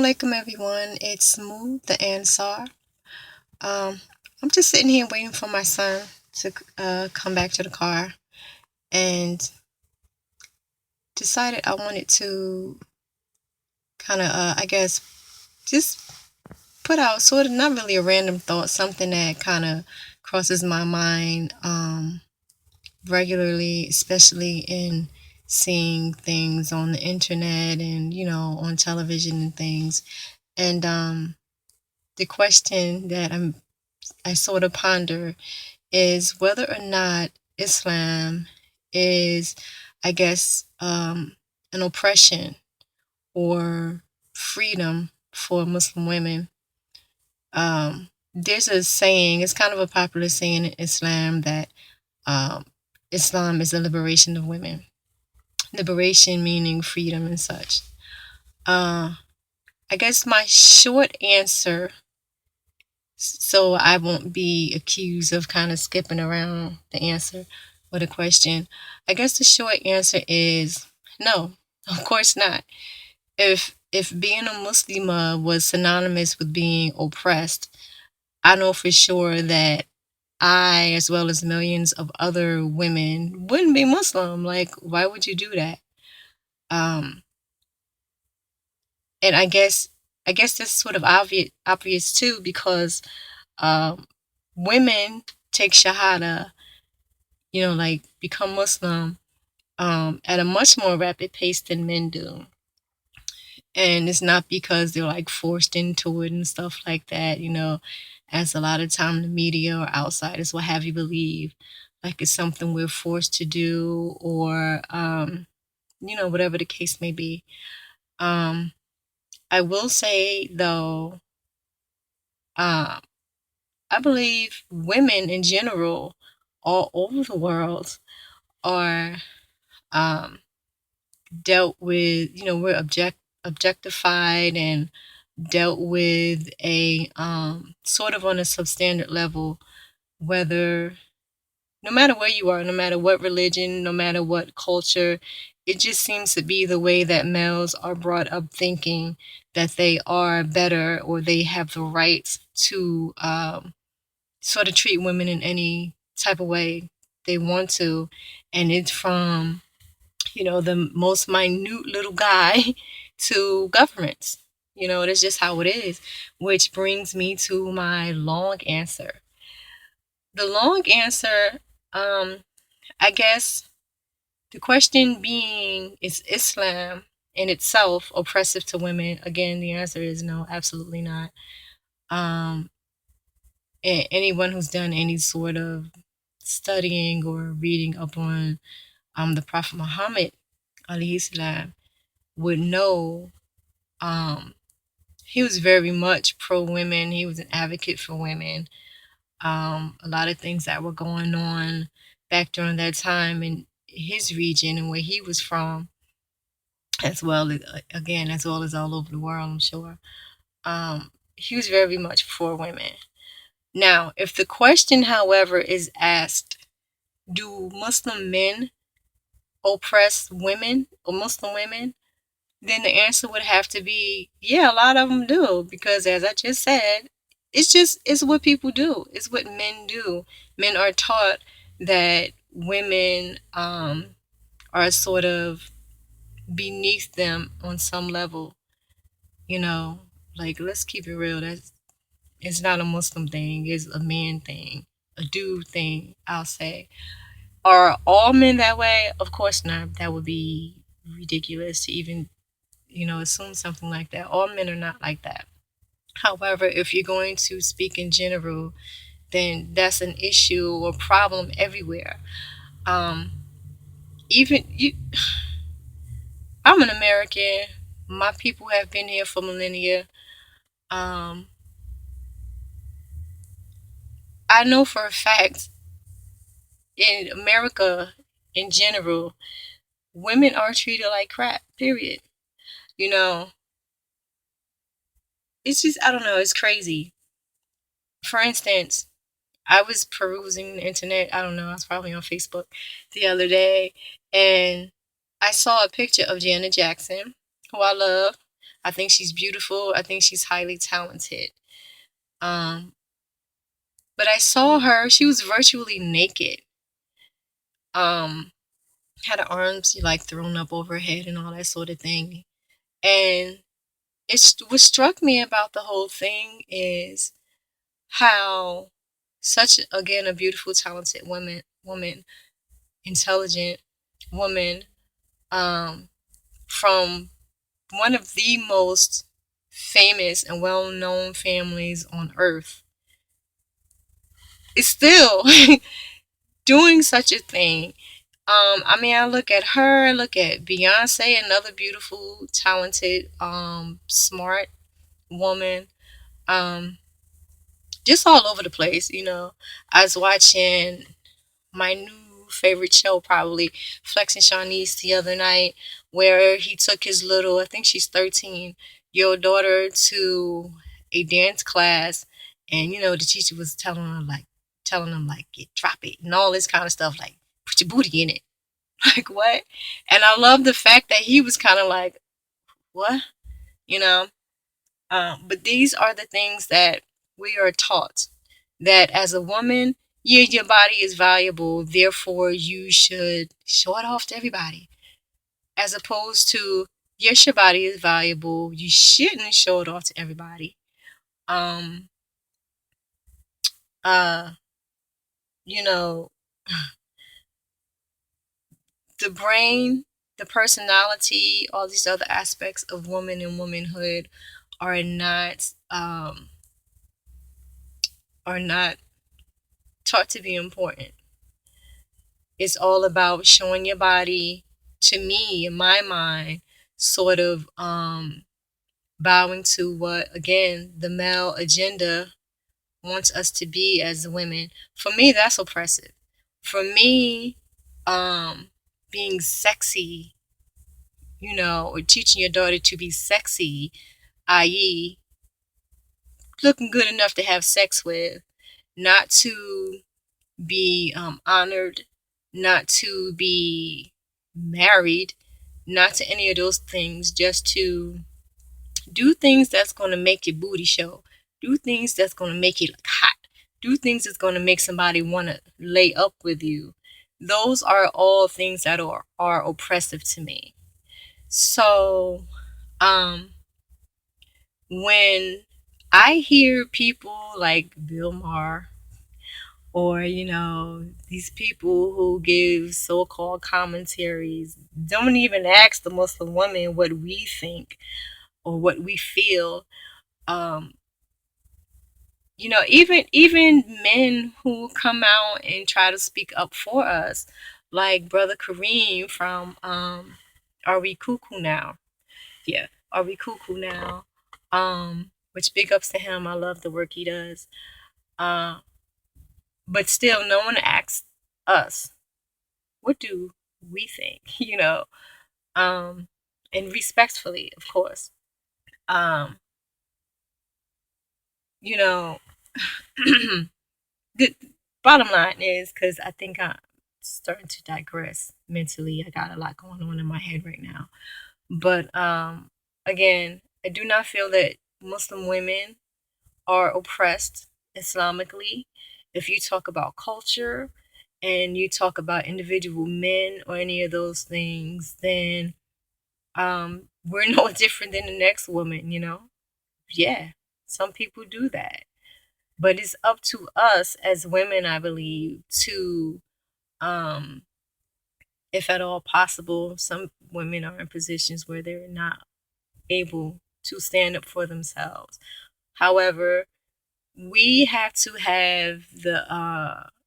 alaikum, everyone. It's Smooth the Ansar. Um, I'm just sitting here waiting for my son to come back to the car, and decided I wanted to kind of, I guess, just put out sort of not really a random thought, something that kind of crosses my mind regularly, especially in seeing things on the internet and on television and things. And the question that I sort of ponder is whether or not Islam is, I guess, an oppression or freedom for Muslim women. There's a saying, it's kind of a popular saying in Islam that um, Islam is the liberation of women. Liberation meaning freedom and such. Uh, I guess my short answer, so I won't be accused of kind of skipping around the answer or the question. I guess the short answer is no, of course not. If being a Muslima was synonymous with being oppressed, I know for sure that I, as well as millions of other women, wouldn't be Muslim. Like, why would you do that? Um, and I guess that's sort of obvious too, because um, women take Shahada, like become Muslim at a much more rapid pace than men do. And it's not because they're like forced into it and stuff like that, as a lot of time the media or outsiders will have you believe. Like it's something we're forced to do, or, whatever the case may be. Um, I will say though, um, I believe women in general all over the world are um, dealt with, we're objectified and dealt with a sort of on a substandard level, whether no matter where you are, no matter what religion, no matter what culture. It just seems to be the way that males are brought up thinking that they are better or they have the right to sort of treat women in any type of way they want to. And it's from, the most minute little guy to governments. That's just how it is. Which brings me to my long answer. The long answer, I guess, the question being, is Islam in itself oppressive to women? Again, the answer is no, absolutely not. Um, Anyone who's done any sort of studying or reading up on the Prophet Muhammad, alayhi salam, would know um, he was very much pro women. He was an advocate for women. A lot of things that were going on back during that time in his region and where he was from, as well as, again, as well as all over the world, I'm sure. He was very much for women. Now, if the question, however, is asked, do Muslim men oppress women or Muslim women? Then the answer would have to be, yeah, a lot of them do, because as I just said, it's what people do. It's what men do. Men are taught that women are sort of beneath them on some level. You know, like, let's keep it real. That's It's not a Muslim thing. It's a man thing, a dude thing, I'll say. Are all men that way? Of course not. That would be ridiculous to even, assume something like that. All men are not like that. However, if you're going to speak in general, then that's an issue or problem everywhere. Um, even you, I'm an American. My people have been here for millennia. Um, I know for a fact in America in general, women are treated like crap, period. You know, it's just, I don't know, it's crazy. For instance, I was perusing the internet, I don't know, I was probably on Facebook the other day, and I saw a picture of Janet Jackson, who I love. I think she's beautiful. I think she's highly talented. Um, but I saw her, she was virtually naked. Um, had her arms like thrown up over her head and all that sort of thing. And what struck me about the whole thing is how such again a beautiful, talented woman, intelligent woman, um, from one of the most famous and well-known families on earth is still doing such a thing. I mean, I look at her, I look at Beyonce, another beautiful, talented, smart woman. Um, just all over the place, you know. I was watching my new favorite show, probably Flex and Shawnice, the other night, where he took his little, I think she's 13-year-old daughter to a dance class, and you know the teacher was telling them like get drop it and all this kind of stuff, like put your booty in it, like what? And I love the fact that he was kind of like what, you know. But these are the things that we are taught, that as a woman, yeah, your body is valuable, therefore you should show it off to everybody. As opposed to, yes, your body is valuable, you shouldn't show it off to everybody. Um, uh, you know, the brain, the personality, all these other aspects of woman and womanhood are not are not taught to be important. It's all about showing your body, to me, in my mind, sort of bowing to what, again, the male agenda wants us to be as women. For me, that's oppressive. For me, being sexy, you know, or teaching your daughter to be sexy, i.e., looking good enough to have sex with, not to be honored, not to be married, not to any of those things, just to do things that's going to make your booty show, do things that's going to make you look hot, do things that's going to make somebody want to lay up with you. Those are all things that are oppressive to me. So, um, when I hear people like Bill Maher, or you know, these people who give so-called commentaries, don't even ask the Muslim women what we think or what we feel. um you know, even men who come out and try to speak up for us, like brother Kareem from Are We Cuckoo Now? Yeah, Are We Cuckoo Now? Which big ups to him, I love the work he does. uh but still no one asks us what do we think, you know. um and respectfully, of course. um you know, the bottom line is, because I think I'm starting to digress mentally, I got a lot going on in my head right now. But again, I do not feel that Muslim women are oppressed Islamically. If you talk about culture and you talk about individual men or any of those things, then we're no different than the next woman, you know? Yeah, some people do that. But it's up to us as women, I believe, to, um, if at all possible, some women are in positions where they're not able to stand up for themselves. However, we have to have the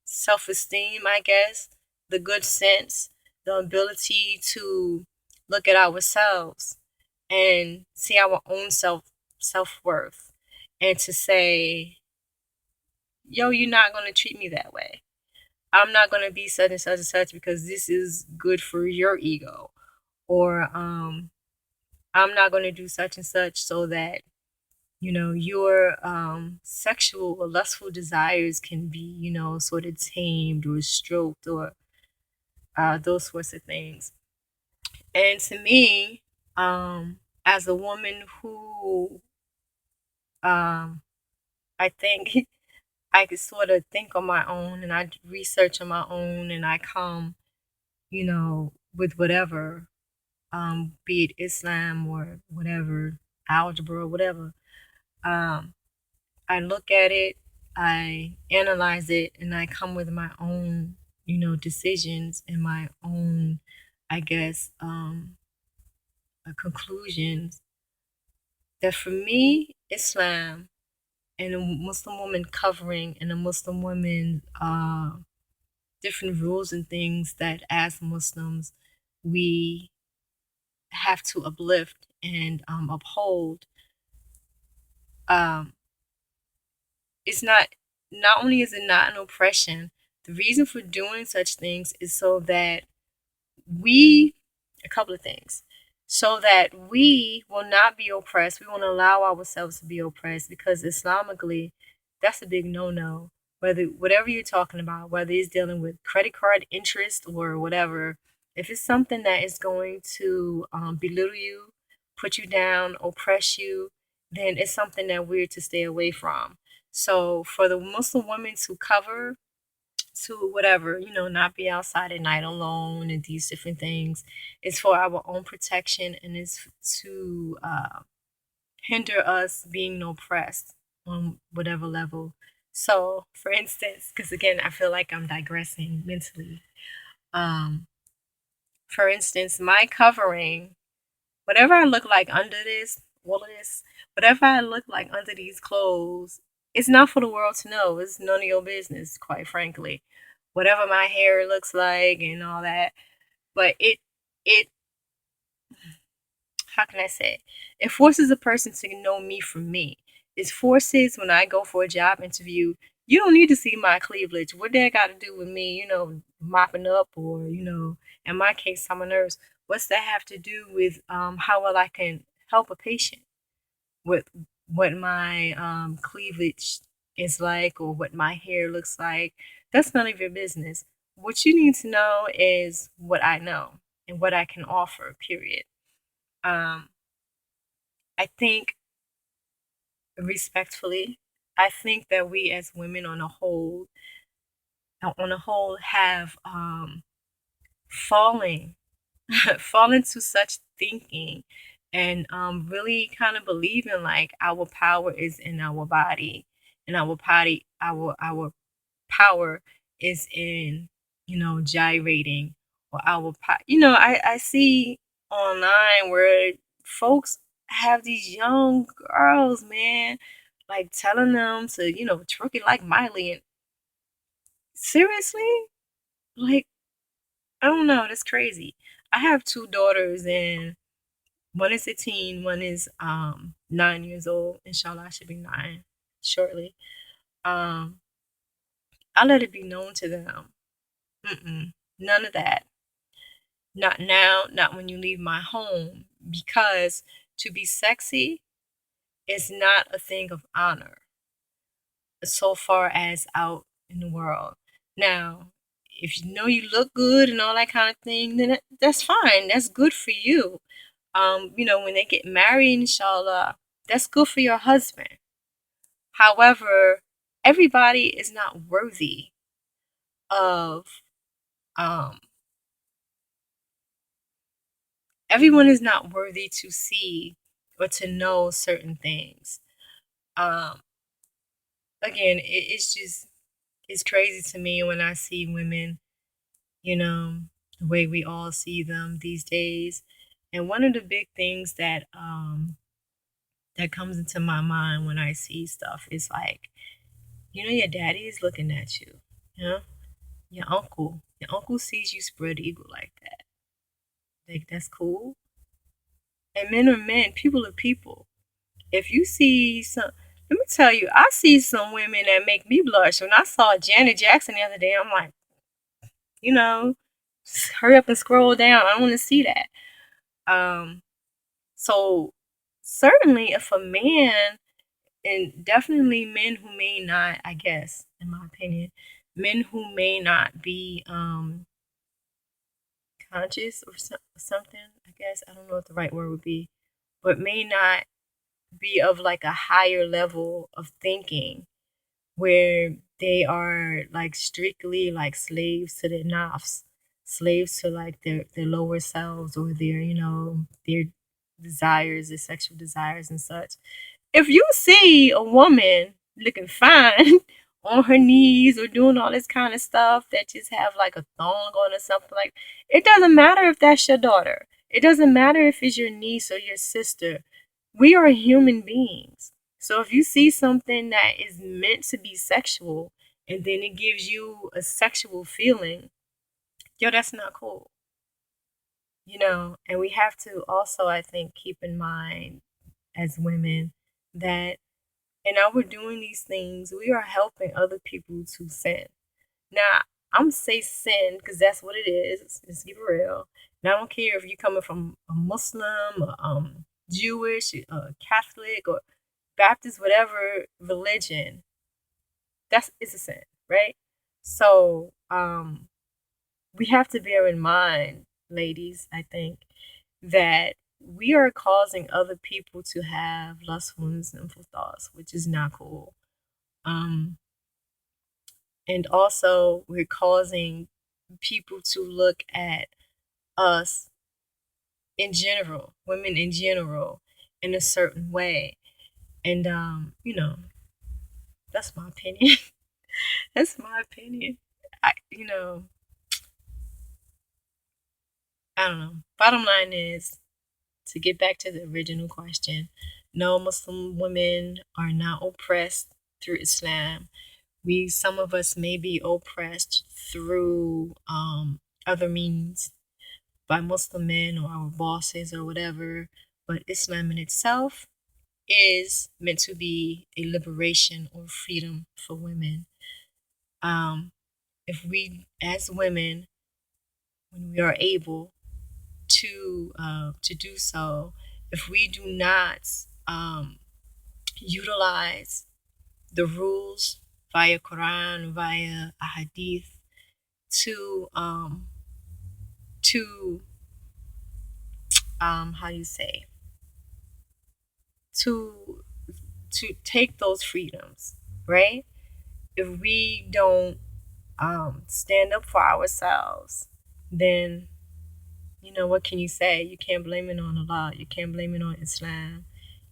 self esteem, I guess, the good sense, the ability to look at ourselves and see our own self worth, and to say, yo, you're not going to treat me that way. I'm not going to be such and such and such because this is good for your ego. Or I'm not going to do such and such so that, you know, your sexual or lustful desires can be, you know, sort of tamed or stroked, or those sorts of things. And to me, as a woman who um I think I could sort of think on my own and I research on my own and I come, with whatever, be it Islam or whatever, algebra or whatever. Um, I look at it, I analyze it, and I come with my own, decisions and my own, I guess, conclusions that for me, Islam and a Muslim woman covering and a Muslim woman different rules and things that as Muslims we have to uplift and uphold. Um, it's not only is it not an oppression, the reason for doing such things is so that we a couple of things so that we will not be oppressed. We won't allow ourselves to be oppressed because Islamically, that's a big no-no. Whether whatever you're talking about, whether it's dealing with credit card interest or whatever, if it's something that is going to belittle you, put you down, oppress you, then it's something that we're to stay away from. So for the Muslim women to cover, to whatever, not be outside at night alone and these different things. It's for our own protection and it's to hinder us being oppressed on whatever level. So, for instance, because again, I feel like I'm digressing mentally. Um, for instance, my covering, whatever I look like under this, all of this, whatever I look like under these clothes, it's not for the world to know. It's none of your business, quite frankly. Whatever my hair looks like and all that. But it how can I say? It forces a person to know me from me. It forces when I go for a job interview, you don't need to see my cleavage. What that got to do with me, mopping up or, in my case, I'm a nurse. What's that have to do with how well I can help a patient? With what my cleavage is like or what my hair looks like? That's none of your business. What you need to know is what I know and what I can offer, period. Um, I think respectfully, I think that we as women on a whole have fallen fallen to such thinking and really kind of believing like our power is in our body and our power is in gyrating or I see online where folks have these young girls, man, like telling them to twerk it like Miley. And seriously, like, I don't know, that's crazy. I have two daughters and one is a teen, one is 9 years old. Inshallah, I should be nine shortly. um I let it be known to them, none of that. Not now, not when you leave my home, because to be sexy is not a thing of honor so far as out in the world. Now, if you know you look good and all that kind of thing, then that's fine. That's good for you. When they get married, inshallah, that's good for your husband. However, everybody is not worthy of um everyone is not worthy to see or to know certain things. Um, Again, it's crazy to me when I see women, the way we all see them these days. And one of the big things that comes into my mind when I see stuff is like, your daddy is looking at you, you know, your uncle sees you spread eagle like that. Like that's cool. And men are men, people are people. If you see some, let me tell you, I see some women that make me blush. When I saw Janet Jackson the other day, I'm like, you know, hurry up and scroll down. I don't want to see that. Um, so certainly, if a man, and definitely men who may not, I guess, in my opinion, men who may not be conscious or something, I guess, I don't know what the right word would be, but may not be of like a higher level of thinking where they are like strictly like slaves to their nafs, slaves to like their lower selves or their, their desires, their sexual desires and such. If you see a woman looking fine on her knees or doing all this kind of stuff that just have like a thong on or something, like, it doesn't matter if that's your daughter. It doesn't matter if it's your niece or your sister. We are human beings. So if you see something that is meant to be sexual and then it gives you a sexual feeling, yo, that's not cool. And we have to also, I think, keep in mind as women that in our doing these things, we are helping other people to sin. Now, I'm say sin because that's what it is. Let's keep it real. And I don't care if you're coming from a Muslim, Jewish, Catholic, or Baptist, whatever religion. That's it's a sin, right? So, we have to bear in mind, ladies, I think, that we are causing other people to have lustful and sinful thoughts, which is not cool. Um, and also, we're causing people to look at us in general, women in general, in a certain way. And, that's my opinion. That's my opinion. I, you know, I don't know. Bottom line is, to get back to the original question, no, Muslim women are not oppressed through Islam. Some of us may be oppressed through other means by Muslim men or our bosses or whatever, but Islam in itself is meant to be a liberation or freedom for women. Um, if we, as women, when we are able to do so, if we do not utilize the rules via Quran, via a hadith to how do you say, to take those freedoms, right? If we don't stand up for ourselves, then what can you say? You can't blame it on Allah. You can't blame it on Islam.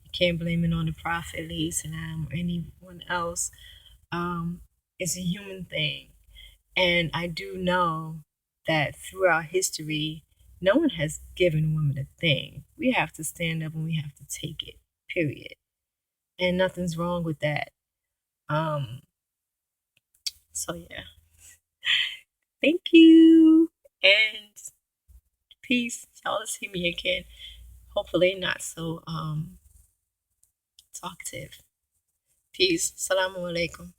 You can't blame it on the Prophet, Islam, or anyone else. Um, it's a human thing. And I do know that throughout history, no one has given women a thing. We have to stand up and we have to take it, period. And nothing's wrong with that. Um, so yeah. Thank you. And peace. Y'all see me again. Hopefully not so talkative. Peace. Assalamu alaikum.